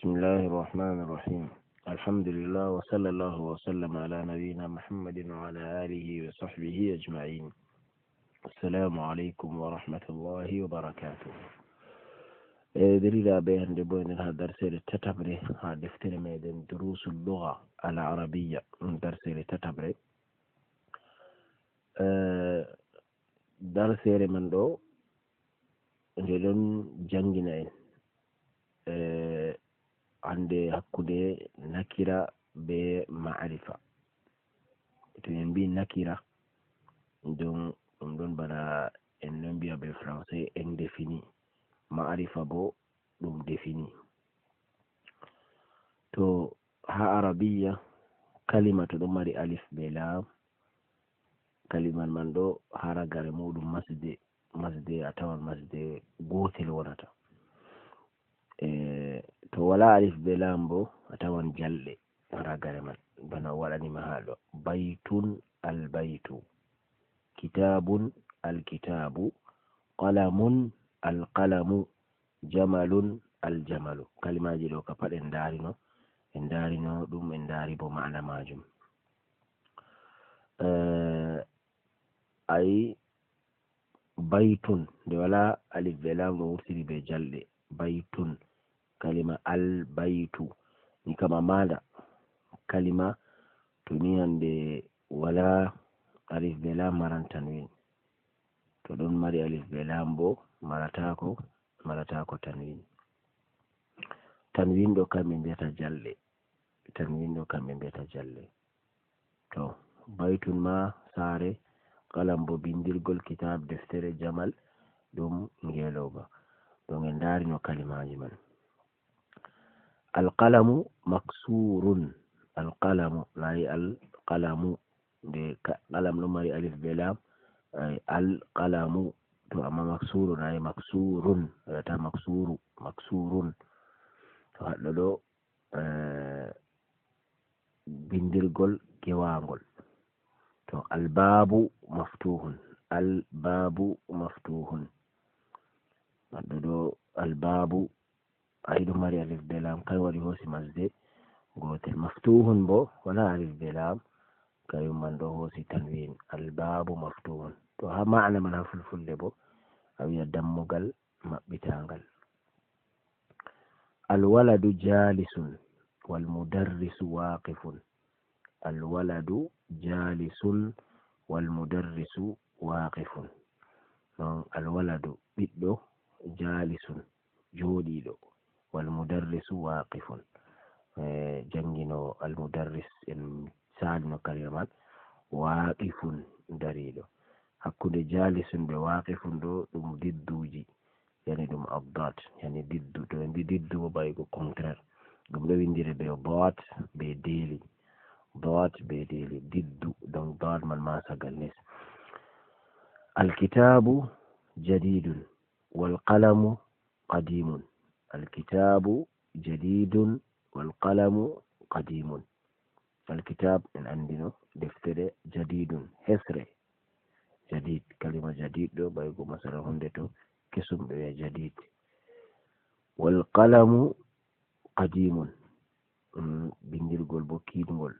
بسم الله الرحمن الرحيم. الحمد لله وصلى الله وسلم على نبينا محمد وعلى آله وصحبه أجمعين. السلام عليكم ورحمة الله وبركاته. دليل بين بين هذا درس التتبري هذا دفتر من دروس اللغة العربية من درس التتبري درس من دو جلون جنجنا ande hakkude nakira be ma'arifa. To en mbi nakira ɗum ɗon bana en ɗon mbiya be français indéfini, ma'arifa bo ɗum défini. To ha arabiya kalima to ɗon mari alif be lam, kaliman man ɗo ha ragare muɗum masde a tawan masde gotel wonata. To wala alif be lam bo a tawan jalɗe ragare man bana waɗanima haɗo: baytun albaytu, kitabun alkitabu, qalamun alqalamu, jamalun aljamalu. Kalimaji ɗo ka pat en darino ɗum en dari bo ma'ana majum. Ai baytun nde wala alif be lam ɗo wurtiri be jalɗe. Baytun kalima albaytu ni kama manda kalima to ni hande wala alif be lam maran tanwin, to ɗon mari alif be lam bo maratako tanwin. Tanwin ɗo kamɓe mbiyata jalɗe. To baytun ma sare, kalam bo bindirgol, kitab deftere, jamal ɗum ngeloba. ɗon en darino kalimaji man. Alqalamu maksurun, alqalamu layi alqalamu de qalam ɗo mari alif be lam, alqalamu to amma maksurun ay maksurun ta maksurun. To haɗɗo ɗo bindirgol gewangol. To albabu maftuhun, haɗɗo ɗo albabu ay ɗo mari alif be lam, kay waɗi hosi masde gotel. Maftuhun bo wala alif be lam, kayum man ɗo hosi tanwin, albabu maftuhun. To ha ma'ana man ha fulfulde bo a wiya dammugal maɓɓitangal. Alwaladu jalisun walmudarrisu waqifun, alwaladu jalisun walmudarrisu waqifun. Non alwaladu ɓiɗɗo, jalisun joɗiɗo, walmudarrisu waqifun jangino almudarris en salino kalima man, waqifun dariɗo. Hakkude jalisun be waqifun ɗo ɗum didduji, yani ɗum abdat, yani diddu. To en mbi diddu bo baygo contraire, ɗum ɗo windire be dot be deli, diddu. Donc dot man ma sagal nes. Alkitabu jadidun walqalamu qadimun, alkitabu jadidun walqalamu qadimun. Alkitab en andino deftere, jadidun hesre, jadid kalima jadid ɗo baygo masara hunde to kesum ɓe wiya jadid. Walqalamu qadimun bindirgol bo kiidgol,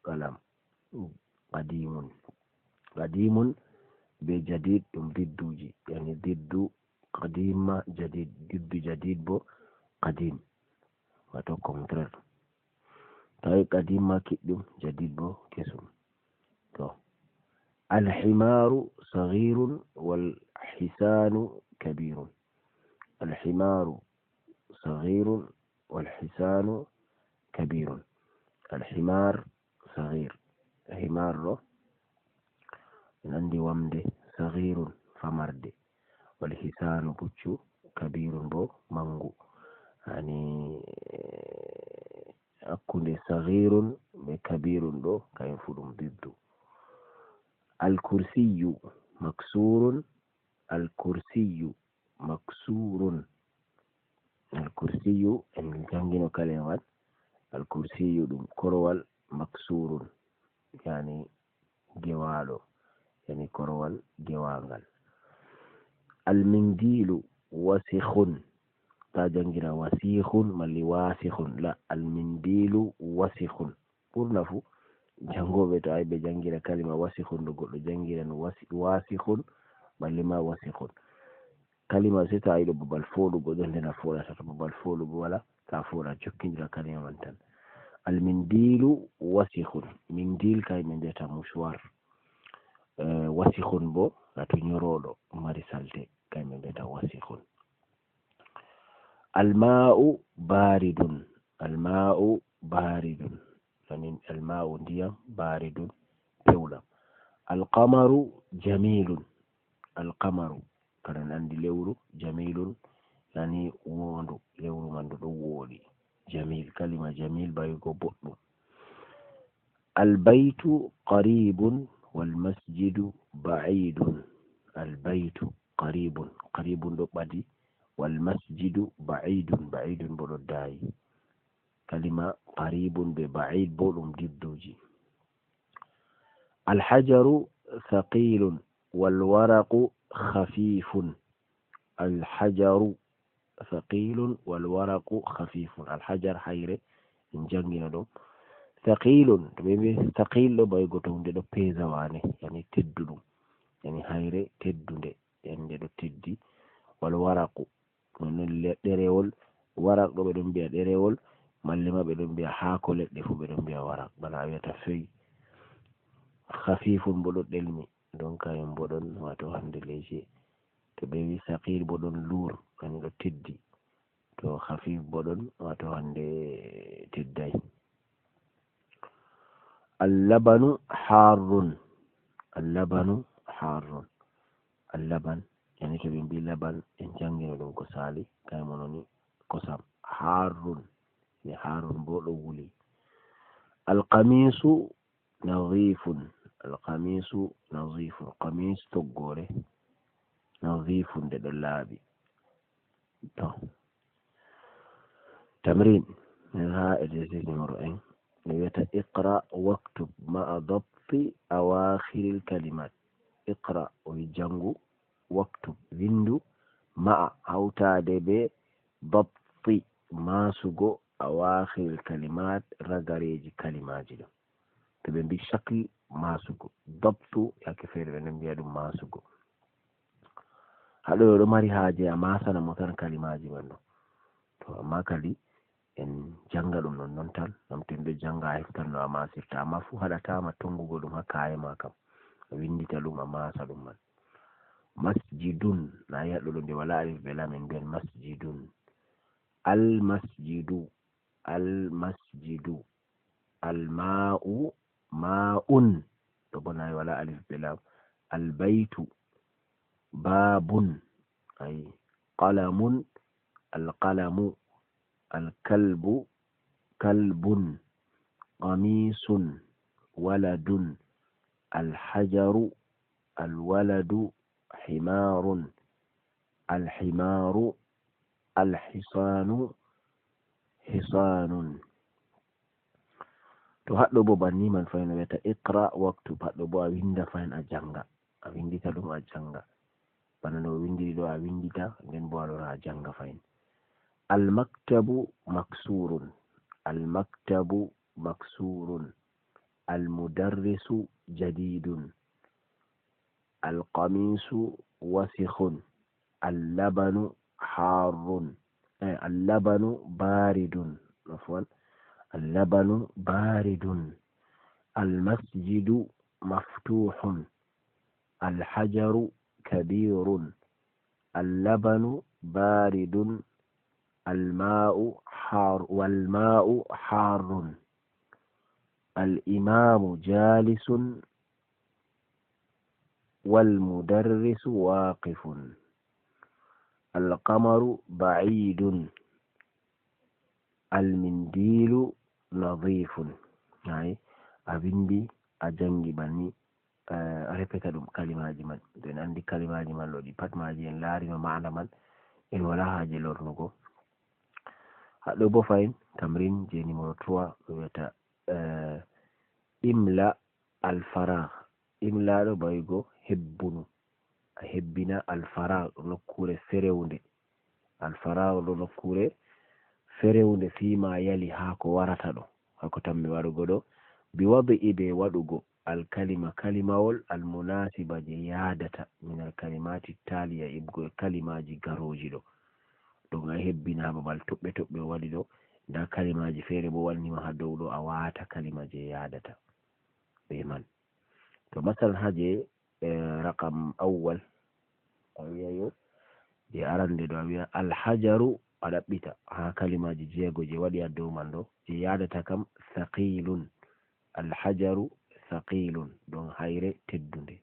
qalam qadimun be jadid ɗum didduji, yani diddu qadima jadid, diddu jadid bo qadim, wato contraire. tawi qadim ma kiɗɗum, jadid bo kesum. To alhimaru saghirun walhisanu kabirun, alhimaru saghirun walhisanu kabirun. Alhimar saghir, himar ɗo nandi wamde, saghirun famarde, walhisanu puccu, kabirun bo mangu. Yani hakkunde saghirun be kabirun ɗo kayum fu ɗum diddu. Alkursiyu maksurun, alkursiyu maksurun. Alkursiyu en jangino kalima man. Alkursiyu ɗum korowal, maksurun yani gewaɗo, yani korowal gewangal. Almindilu wasikhun, ta jangira wasikhun malli wasikhun la almindilu wasikhun ɓurna fu jangoɓe to ay ɓe jangira kalima wasikhun ɗo goɗɗo jangiran wasikhun malli ma wasikhun kalima sai to ayi ɗo babal foɗugo ɗon ndena foɗata to babal foɗugo wala ta foɗa jokkindira kalima man tan almindilu wasikhun mindil kay min mbiyata mouchoir wasikhun bo wato nyoroɗo mari salte kay min mbiyata wasikhun alma'u baridun alma'u baridun yani alma'u ndiyam baridun pewɗam alqamaru jamilun alqamaru kaɗan andi lewru jamilun yani wondu lewru man ɗo woɗi jamil kalima jamil bayugo boɗɗum albaytu qaribun walmasjidu ba'idun albaytu qaribun qaribun ɗo ɓadi walmasjidu ba'idun ba'idun bo ɗo dayi kalima qaribun be ba'id bo ɗum didduji alhajaru thaqilun walwaraqu khafifun alhajaru thaqilun walwaraqu khafifun alhajar hayre en jangina ɗum thaqilun to ɓe mbi thaqil ɗo baygo to hunde ɗo pesa wane yani tedduɗum yani hayre teddunde yani nde ɗo teddi walwaraqu non ɗerewol waraq ɗo ɓe ɗon mbiya ɗerewol mallima ɓe ɗon mbiya haako leɗɗe fu ɓe ɗon mbiya waraq bana a wiyata feuille khafifun bo ɗo ɗelmi donc kayen bo ɗon wato hande léger to ɓe wi saqil bo ɗon lourd yani ɗo teddi to khafif bo ɗon wato hande tedday allabanu harrun allabanu harrun allaban yani to ɓe mbi laban en jangino ɗum ko sali kay mononi kosam harrun ni harrun bo ɗo wuli alqamisu nadhifun alqamisu nadhifun qamis toggore nadhifun de ɗo laaɓi to tamrin ha exercice numéro 1 ɓe wiyata iqra waktub ma'a dabti awakhiril kalimat iqra o jangu waktub windu ma'a hawtade be dabti masugo awakhiril kalimat ragareji kalimaji ɗo to ɓe mbi shakl masugo dabtu yake feere ɓe ɗon mbiya ɗum masugo haɗo ɗo mari haaje a masana mo tan kalimaji man ɗo to amma kadi en janga ɗum non tan ngam to en ɗo janga a heftan no a masirta amma fu haɗatama tongugo ɗum ha kaye ma kam a windita ɗum a masa ɗum man masjidun na yi haɗo ɗo nde wala alif be lam en mbiyan masjidun almasjidu almasjidu alma'u ma'un ɗo bo nayi wala alif be lam albaytu babun ay qalamun alqalamu alkalbu kalbun qamisun waladun alhajaru alwaladu himarun alhimaru alhisanu hisanun to haɗɗo bo banni man fayin a wiyata iqra waktub haɗɗo bo a winda fayin a janga a windita ɗum a janga bana no windiri ɗo a windita nden bo a lora a janga fayin almaktabu maksurun almaktabu maksurun almudarrisu jadidun alqamisu wasikhun allabanu harrun allabanu baridun afwan اللبن بارد المسجد مفتوح الحجر كبير اللبن بارد الماء حار والماء حار الإمام جالس والمدرس واقف القمر بعيد المنديل nadhifun ay a windi a jangi banni a repeta ɗum kalimaji man to en andi kalimaji man ɗo ɗi pat maji en laari no ma'ana man en wala haje lornugo haɗo bo fayin tamrin je numéro 3 ɓe wiyata imla alfaragh imla ɗo baygo hebbunu a hebbina alfaragh nokkure ferewnde alfarag ɗo nokkure ferewde fima yali ha ko warata ɗo hako tammi waɗugo ɗo bi wadi be waɗugo alkalima kalimawol almunasiba je yadata min alkalimati taliya ibgo kalimaji garoji ɗo ɗum a hebbina ha babal toɓɓe toɓɓe waɗi ɗo nda kalimaji fere bo wannima ha dow ɗo a wata kalima je yadata be man. To masalan ha je raqam awwal a wi'ayo je arande ɗo a wi'a alhajaru a ɗaɓɓita ha kalimaji jeego je waɗi ha dow man ɗo je yadata kam thaqilun, alhajaru thaqilun ɗon hayre teddunde.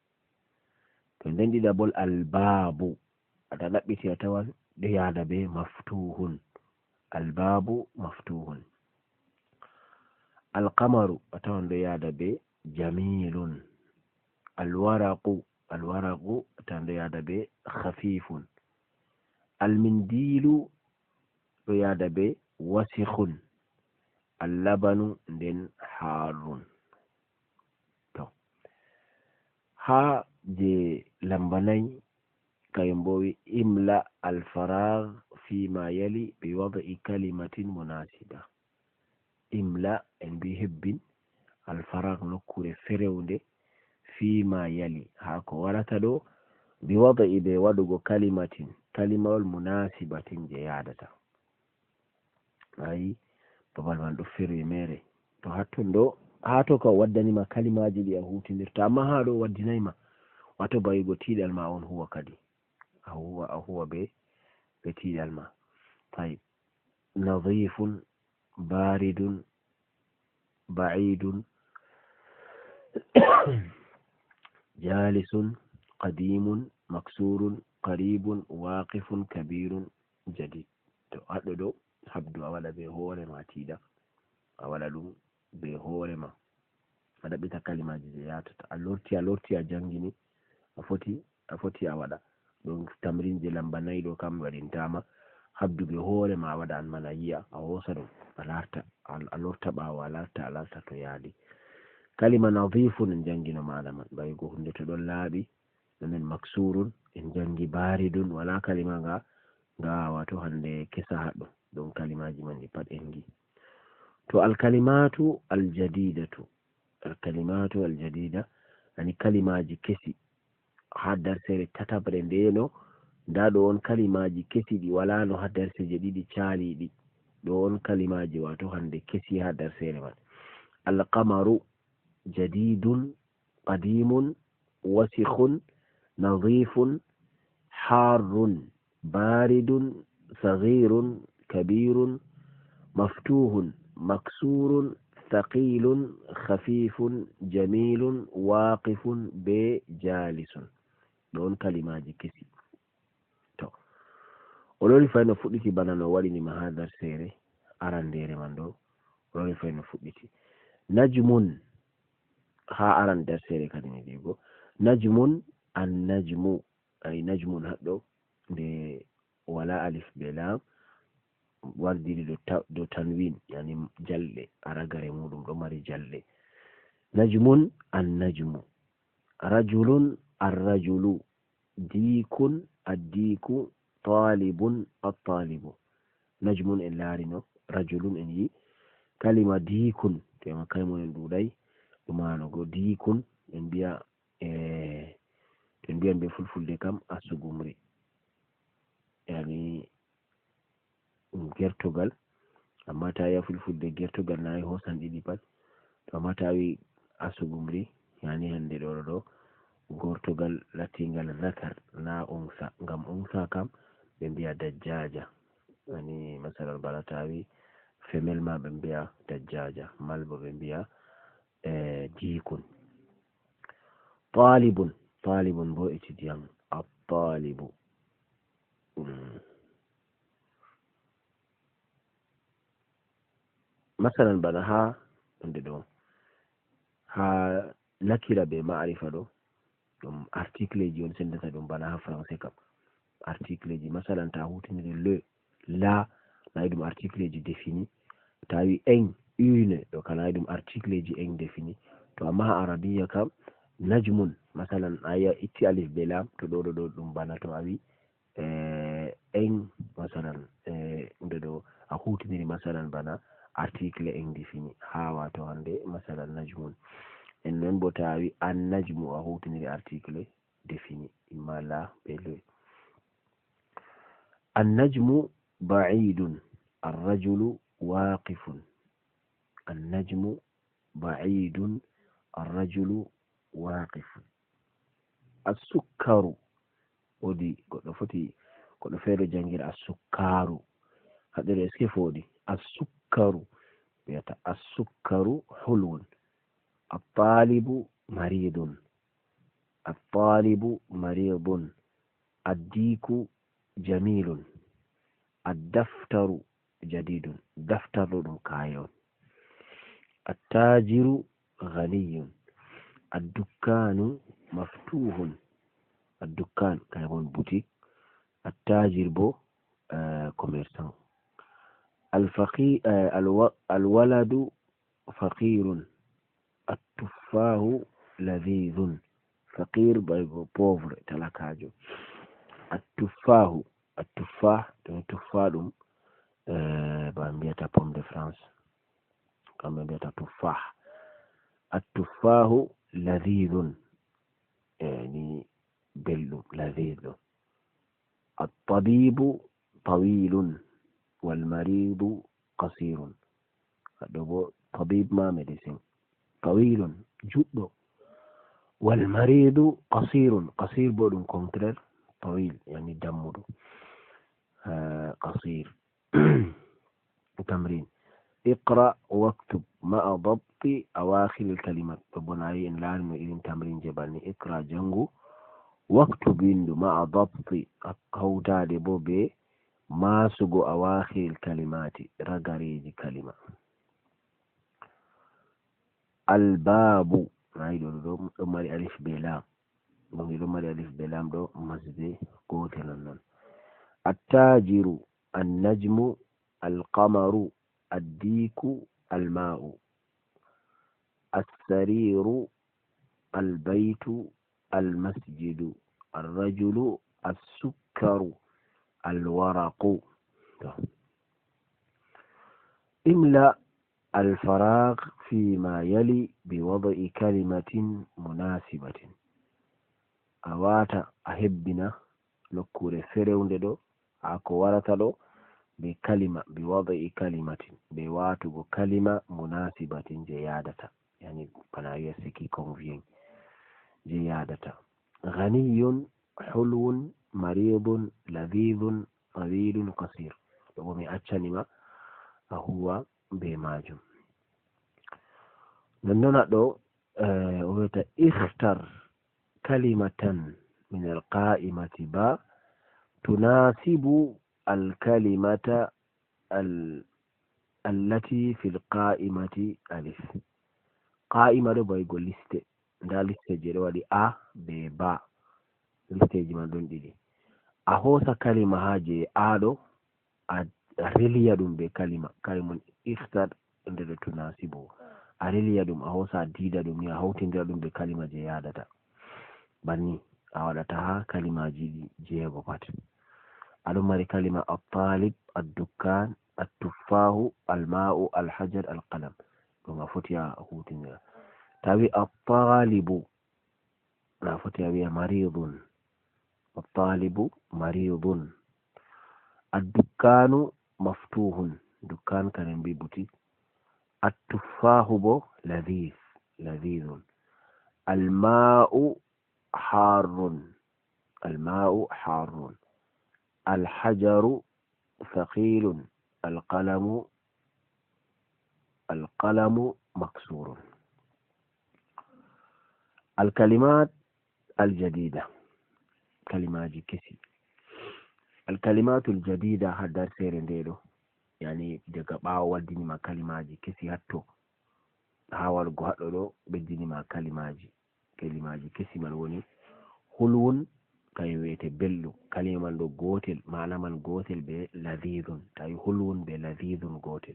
To nden ɗiɗabol albabu aɗa ɗaɓɓiti a tawan ɗo yada be maftuhun, albabu maftuhun. Alqamaru a tawan ɗo yada be jamilun, alwaraqu a tawan ɗo yada be khafifun, almindilu ɗo yada be wasikhun, allabanu nden harun. To ha je lamba nayi kayum bo wi imla alfarag fima yali bi wadi kalimatin munasiba. Imla en bi hebbin alfarag nokkure ferewde fima yali ha ko warata ɗo bi wadi be waɗugo kalimatin kalimawol munasibatin je yadata. Ayi babal man ɗo ferwi mere to hatton ɗo ha to ka waddanima kalimaji ɗi a hutinirta amma ha ɗo waddinayma wato bayigo tiɗal ma on huwa kadi a huwa be tiɗal ma. Tayyib nadhifun, baridun, ba'idun, jalisun, qadimun, maksurun, qaribun, waqifun, kabirun, jadid. To haɗo ɗo habdu a waɗa be hore ma tiɗa a waɗa ɗum be hore ma a ɗaɓɓita kalimaji je yatata a lorti a jangini a foti a waɗa ɗum tamrin je lamba nayi ɗo kam waɗintama habdu be hore ma a waɗa an man a yi'a a hosa ɗum a lorta ɓawo a larta to yaadi. kalima nadhifun en jangino maana man baygo hunde to ɗon laaɓi ɗumen maksurun en jangi baridun wala kalima nga wato hande kesa haɗo ɗum kalimaji man ɗi pat en gi. To alkalimatu aljadidatu ani kalimaji kesi ha darsere tatabre ndeno nda ɗo on kalimaji kesi ɗi wala no ha darseje ɗiɗi caliɗi ɗo on kalimaji wato hande kesi ha darsere man. alqamaru jadidun, qadimun, wasikhun, nadhifun, harun, baridun, saghirun, kabirun, maftuhun, maksurun, thaqilun, khafifun, jamilun, waqifun be jalisun. ɗon kalimaji kesi. To o lori fay no fuɗɗiti bana no waɗinima ha darsere arandere man ɗo o lori fay no fuɗɗiti. najmun ha aran darsere kadi mi ɗigo najmun an najmu ay najmun haɗɗo nde wala alif be lam wardiri do tanwin yani jalɗe aragare muɗum ɗo mari jalɗe. najmun an najmu, rajulun arrajulu, dikun addiku, talibun attalibu. najmun en larino, rajulun en yi, kalima dikun tema kaymon en ɗuɗai ɗumanugo dikun en mbiyan be fulfulde kam asugumri yani gertogal amma ta ya fulfulde gertogal nayi hosan ɗiɗi pat to amma ta wi asugumri yani hande ɗo gortogal latingal zakar na unsa ngam unsa kam ɓe mbiya dajjaja yani masalan bana ta wi femel ma ɓe mbiya dajjaja malbo ɓe mbiya dikun. talibun bo etidiyan at-talibu. masalan bana ha hunde ɗo ha nakira be ma'rifa ɗo ɗum article ji on sendata ɗum bana ha français kam article ji masalan ta hutiniri le la nayi ɗum article ji défini ta wi en une ɗo ka nayi ɗum article ji en défini to amma ha arabiya kam najmun masalan aya itti alif be lam to ɗo ɗum bana to a wi en masalan nde ɗo a hutiniri masalan bana article en difini ha wato hande masalan najmun en non bo tawi an najmu a hutiniri article défini imma la be le النجم بعيد الرجل واقف النجم بعيد الرجل واقف السكر ودي goɗɗo foti goɗɗo feere jangir السكر haɗere eske foodi السكر wiyata السكر حلو الطالب مريض الطالب مريض الديك جميل الدفتر جديد دفتر ɗum kayon التاجر غني الدكان مفتوح الدكان كايون بوتيك التاجر بو كوميرسان الفقير الولد فقير التفاه لذيذ فقير بايغو بوفر تلاكاجو التفاه التفاح تفاح بامبيتا بوم دي فرانس كما بيتا تفاح التفاه لذيذ يعني بل لذيذ الطبيب طويل والمريض قصير طبيب ما ميديسين طويل جد والمريض قصير قصير بودن كونترير طويل يعني دمه قصير تمرين اقرأ واكتب مع ضبط أواخر الكلمات بناي إن لازم إذن تمرين جبالني اقرأ جنغو واكتب مع ضبط هوتا دي بوبي ما سقو أواخر الكلمات رقريج كلمة الباب رايدو مالي ألف بلام مالي ألف بلام دو مزدي قوتنا التاجر النجم القمر الديك الماء السرير البيت المسجد الرجل السكر الورق املأ الفراغ فيما يلي بوضع كلمة مناسبة أواتا أحبنا نكور فريون ako warata ɗo be kalima bi wada'i kalimatin be watugo kalima munasibatin je yadata yani bana wiya siki convient je yadata ghaniyun hulwun maridun ladhidun tawilun qasir ɗo mi accanima a huwa be majum nonnona ɗo o wiyata ikhtar kalimatan min alqa'imati ba تناسب الكلمة التي في القائمة ألف قائمة دو باي يقول لست دا لست جيرو دي ب با لست جمان دون دي أهوسا كلمة هاجي دو أريليا دوم بكلمة كلمة اختر عند تناسبه أريليا دوم أهوسا ديدا دوم يا هوتين دوم بكلمة جيادة بني أولتها كلمة جيبو بات ألمر كلمة الطالب الدكان التفاه الماء الحجر القلم كما فتيا هوتين تابي الطالب لا فتيا بي مريض الطالب مريض الدكان مفتوح دكان كان بي بوتيك التفاه بو لذيذ لذيذ الماء حار الماء حار الحجر ثقيل القلم مكسور الكلمات الجديدة كلمات كسي الكلمات الجديدة هدار سيرين ديدو يعني دقا وديني ما كلمات كسي هاتو هاوال قهدو بديني ما كلمات كسي مالوني خلون كايويته بلو كلمة لو غوتل معنى من غوتل بي لذيذ تاي خلون بي لذيذ غوتل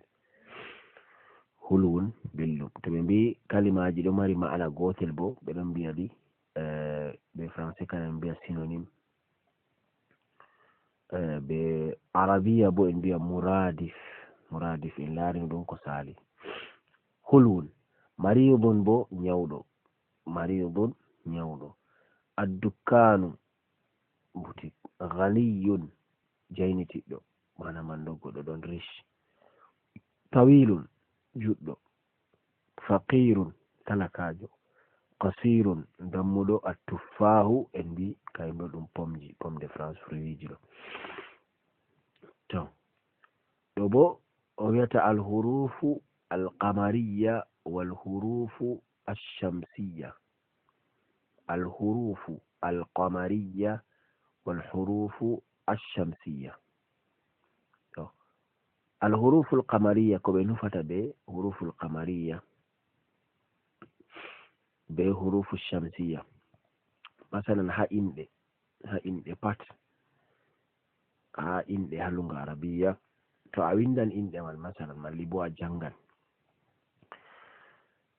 خلون بلو تبين كلمة جدو ماري معنى غوتل بو بلن بيالي بفرنسي كان بيا سينونيم be arabiya bo en mbiya muradif en larini ɗum ko sali. hulwun mariyudun bo nyawɗo. addukkanu butik. ghaniyun jaynitiɗɗo, mana man ɗo goɗɗo ɗon rich. tawilun juɗɗo. faqirun talakajo. qasirun dammuɗo. attuffahu en mbi kayumɗo ɗum pomme de France fruiji ɗo. to ɗo bo o wiyata alhurufu alqamariya walhurufu alshamsiya. alhurufu alqamariya walhurufu alshamsiya. to alhurufu alqamariya ko ɓe nufata be hurufu alqamariya be hurufu shamsiya, masalan ha inɗe pat, ha inɗe ha lunga arabiya to a windan inɗe man masalan malli bo a jangan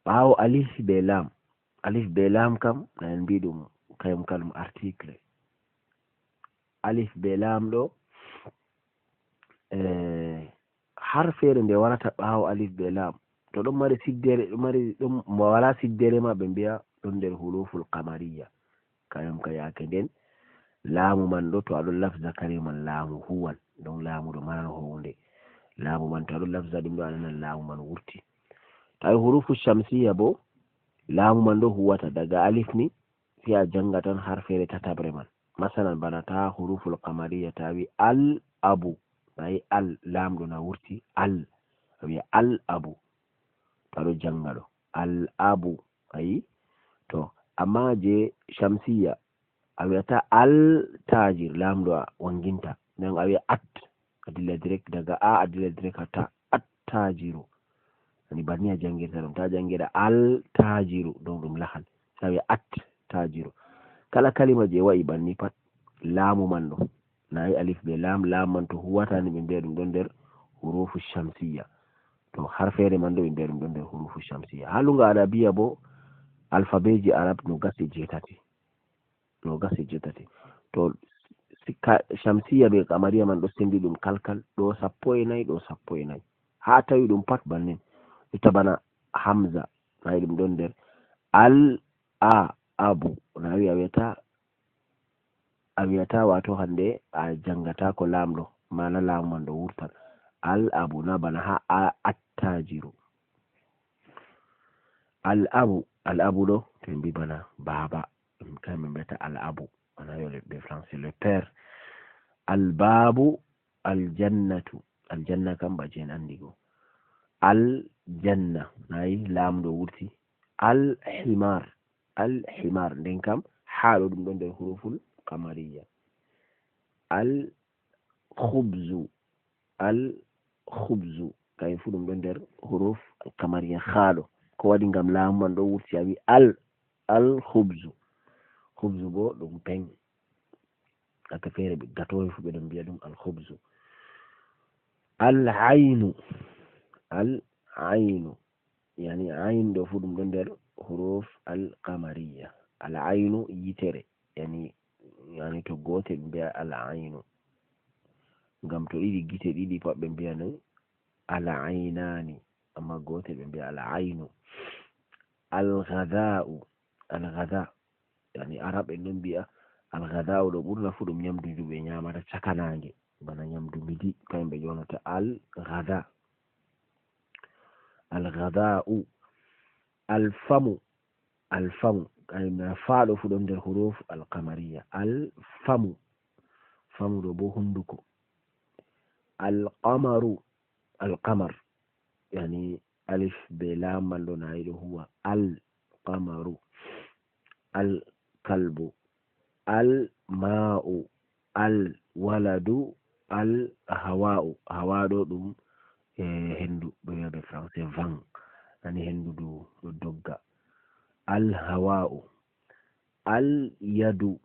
ɓawo alif be lam kam na en mbi ɗum kayum kalum article. alif be lam ɗo har fere nde warata ɓawo alif be lam to ɗon mari siddere, ɗon mo wala siddere ma ɓe mbiya ɗon nder huruful qamariya. kayum ka yake nden laamu man ɗo to aɗon lafza kare man laamu huwan, don laamu ɗo maran hunde. laamu man to aɗon lafza ɗum ɗo ananan laamu man wurti. tawi hurufu shamsiya bo laamu man ɗo huwata daga alif ni sai a janga tan har fere tatabre man. masalan bana ta huruful qamariya tawi al abu, ayi al lamɗo na wurti al, a wiya al abu to aɗo janga ɗo al abu, ayi. to amma je shamsiya a wiyata al tajir, lamɗo a wanginta, nden a wiya at a dilla direct daga a dilla direct hatta at tajiru, ani banni a jangirta ɗum. ta jangira al tajiru dow ɗum lahal, sa wiya at tajiru. kala kalima je wa'i banni pat laamu man ɗo nayi alif be lam man to huwatani ɓe mbiya ɗum ɗon nder hurufu shamsiya. to har fere man ɗo ɓe mbiya ɗum ɗon nder hurufu shamsiya. ha lunga arabiya bo alphabeji arab no gasi jetati. to shamsiya be qamariya man ɗo sendi ɗum kalkal, ɗo 14 ɗo 14. ha tawi ɗum pat bannin ita bana hamza nayi ɗum ɗon nder al a abu, nawi a wiyata wato hande a jangata ko lamɗo, mana laamu man ɗo wurtan al abu, na bana ha a attajiru. al abu ɗo to mbi bana baba, kam ɓe mbiyata al abu, ana yo ɓe français le père. al babu aljannatu, aljanna kam ba je en andi go. al janna nayi lamɗo wurti. al himar nden kam haɗo ɗum ɗon nder huruful qamariya. al khubzu kay fu ɗum ɗon nder huruf qamariya. haɗo ko waɗi ngam laamu man ɗo wurti a wi al khubzu bo ɗum peng, aka fere gatowe fu ɓeɗon mbiya ɗum al khubzu. al ainu yani ain ɗo fu ɗum ɗon nder huruf al qamariya. al ainu yitere, yani to gote ɓe mbiya al ainu, ngam to ɗiɗi gite ɗiɗi pat ɓe mbiya no al ainani, amma gote ɓe mbiya al ainu. al ghadha yani arab en ɗon mbiya al ghadha ɗo ɓurna fu ɗum nyamdu ndu ɓe nyamata caka nange, bana nyamdu midi kayum ɓe ƴonata al ghadha. al famu kayum faɗo fu ɗon nder huruf al qamariya. al famu ɗo bo hunduko. al qamar yani alif be lam man ɗo nayi ɗo huwa al qamaru. al kalbu. al ma'u. al waladu. al hawa'u, hawa ɗo ɗum hendu ɗo wi'a be français vent, ani hendu ɗo dogga. al hawa'u. al yadu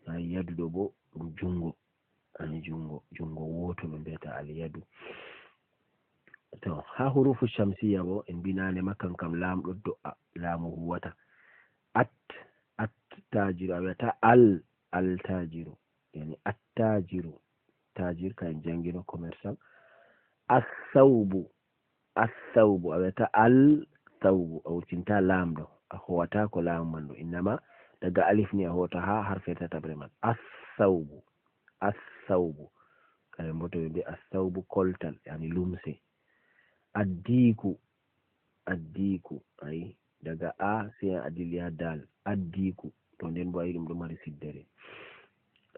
ay yadu ɗo bo ɗum jungo, ani jungo woto ɓe mbiyata al yadu. to ha hurufu shamsiya bo en binane makkan kam lamɗo do'a, laamu huwata. at tajiru a wiyata al tajiru, yani attajiru tajir kan jangino commerçant. Athawbu a wiyata al thawbu a wurtinta lamɗo, a howata ko lamu man ɗo, innama daga alif ni a hota ha harfe tatabre man. Athawbu kare mboto ɓe mbi athawbu koltal yani lumse. Addiku ayi daga a sai a dilli ha dal, addiku to nden bo ayi ɗum ɗo mari siddere,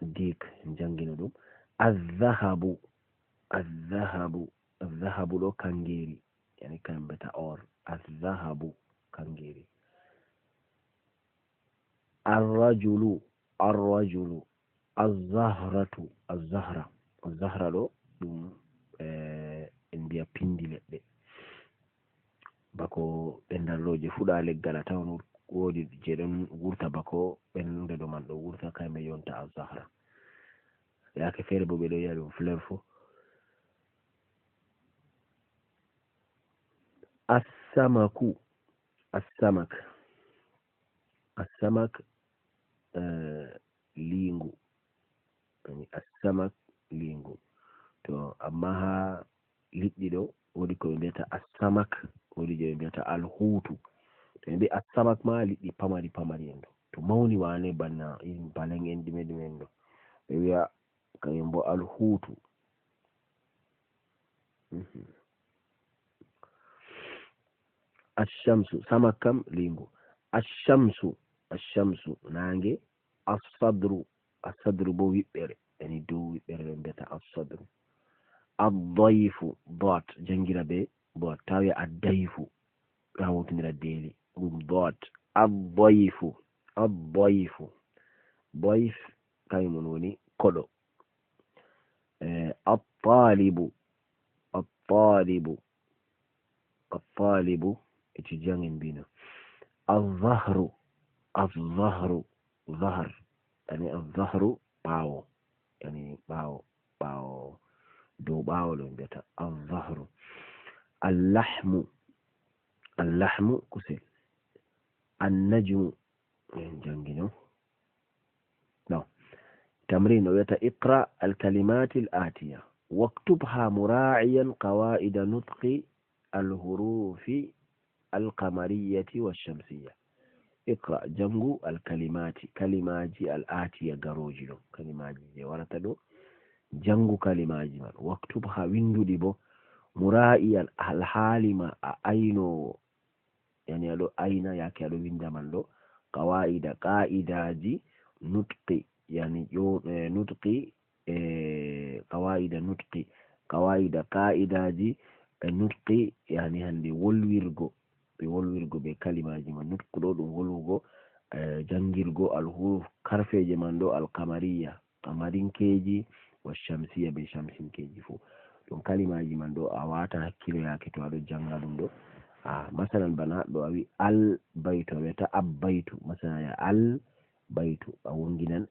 dik jangina ɗum. Azahabu ɗo kangeri yani kambeta or, azahabu kangeri. Arrajulu azahra ɗo ɗum en mbiya pindi leɗɗe, bako ɓendarloje fuɗa leggal a tawan wodi je ɗon wurta bako ɓendude ɗo man ɗo wurta kamɓe yonta azahra. Yake fere bo ɓe ɗo yi'a ɗum fleur fo. Assamak lingu, assamak lingu. To amma ha liɗɗi ɗo wodi ko ɓe mbiyata assamak, wodi je ɓe mbiyata alhutu. To ɓe mbi assamak ma liɗɗi pamari en ɗo, to mauni wane banna irin balen en ɗume ɗo ɓe wi'a kañum bo alhutu. Ashamsu samak kam lingu. Ashamsu nange. Asadru bo wiɓɓere, yani dow wiɓɓere ɓe mbiyata asadru. Addayfu dot jangira be dot, tawi addayfu hawtindira deli ɗum dot. Addayfu dayf kañum woni koɗo. Attalibu étudiant en mbino. Azahru zahar yani azahru ɓawo, yani ɓawo dow ɓawo ɗo mbiyata azahru. Allahmu kusel. Annajmu jangino no تمرين ويتقرأ الكلمات الآتية واكتبها مراعيا قواعد نطق الحروف القمرية والشمسية. اقرأ جنgu alkalimati kalimaji al'atiya garojilo kalimaji je warata ɗo jangu kalimaji man. Waktubha winduɗi bo mura'iyan alhalima a ainowo, yani aɗo aina yake aɗo winda man ɗo qawaida qa'idaji nutqi yani nutqi qawaida nutqi qa'idaji nutqi yani hande wolwirgo be kalimaji man. Nutqu ɗo ɗum wolwugo jangirgo alhuruf karfeje man ɗo alkamariya kamarinkeji wa shamsiya be shamsinkeji fu ɗum kalimaji man ɗo a wata hakkilo yake to aɗo janga ɗum ɗo. Masalan bana ɗo a wi al baitu a wiyata abbaitu, masalan ya al baitu a wonginan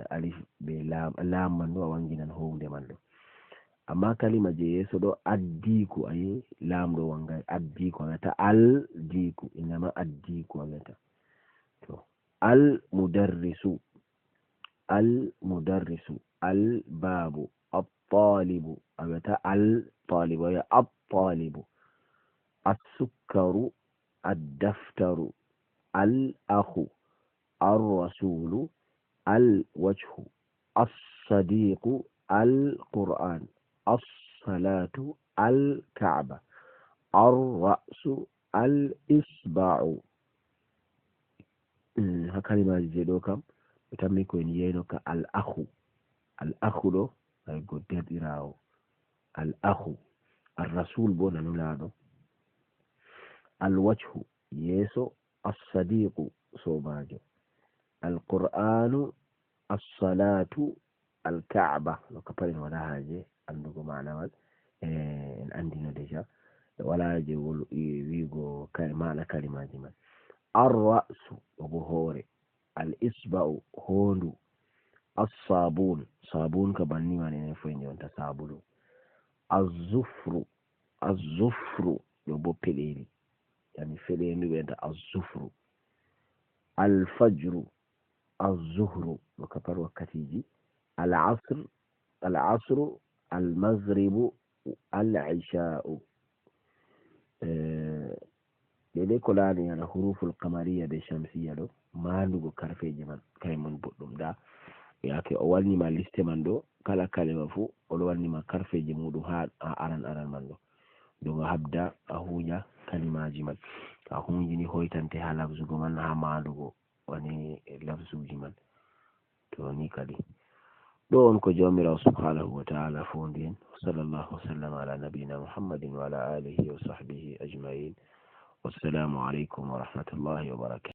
alif be lam man ɗo a wanginan hunde man ɗo. Amma kalima je yeso ɗo addiku ayi lam ɗo wangai addiku a wiyata al diku, innama addiku a wiyata. To al mudarrisu al babu at-talibu a wiyata al talibu a wi'a at-talibu. As-sukkaru ad-daftaru al-akhu ar-rasulu al-wajhu as-sadiqu al-qur'an as-salatu al-ka'ba ar-ra'su al-isba'u. Kalimaji je ɗo kam ɓe tammi ko en yeyno ka al-akhu ɗo ay go derɗirawo, al-akhu. Ar-rasul bo nanulaɗo. Al-wajhu yeso. As-sadiqu sobajo. Al-qur'anu. As-salatu al-ka'ba no kapari wala haje andugo ma'ana man en andino deja wala je wigo ma'ana kalimaji man. Ar-ra'su bo hore. Al-isba'u hondu. As-sabun sabun ka banni man en fo en jonta sabulu. Az-zufru do bo peɗeli yani feɗendu ɓe az-zufru. Al-fajru az-zuhru no kapar wakkatiji العصر، العصر، المغرب، العشاء. daidai kula da yana huruful kamariya da shamsiya do malugo karfeji man kai mun boddum da yake o walni ma liste man do kala kalima fu o walni ma karfeji mudum ha aran aran man do do habda a hunya kalimaji man a hunjini hoytante ha lafzugo man ha malugo wani lafzuji man to ni kadi do on ko jomirawo subhanahu wa ta'ala fondi en sallallahu wasallam ala nabiyina muhammadin wa ala alihi wa sahbihi ajma'in. والسلام عليكم ورحمة الله وبركاته.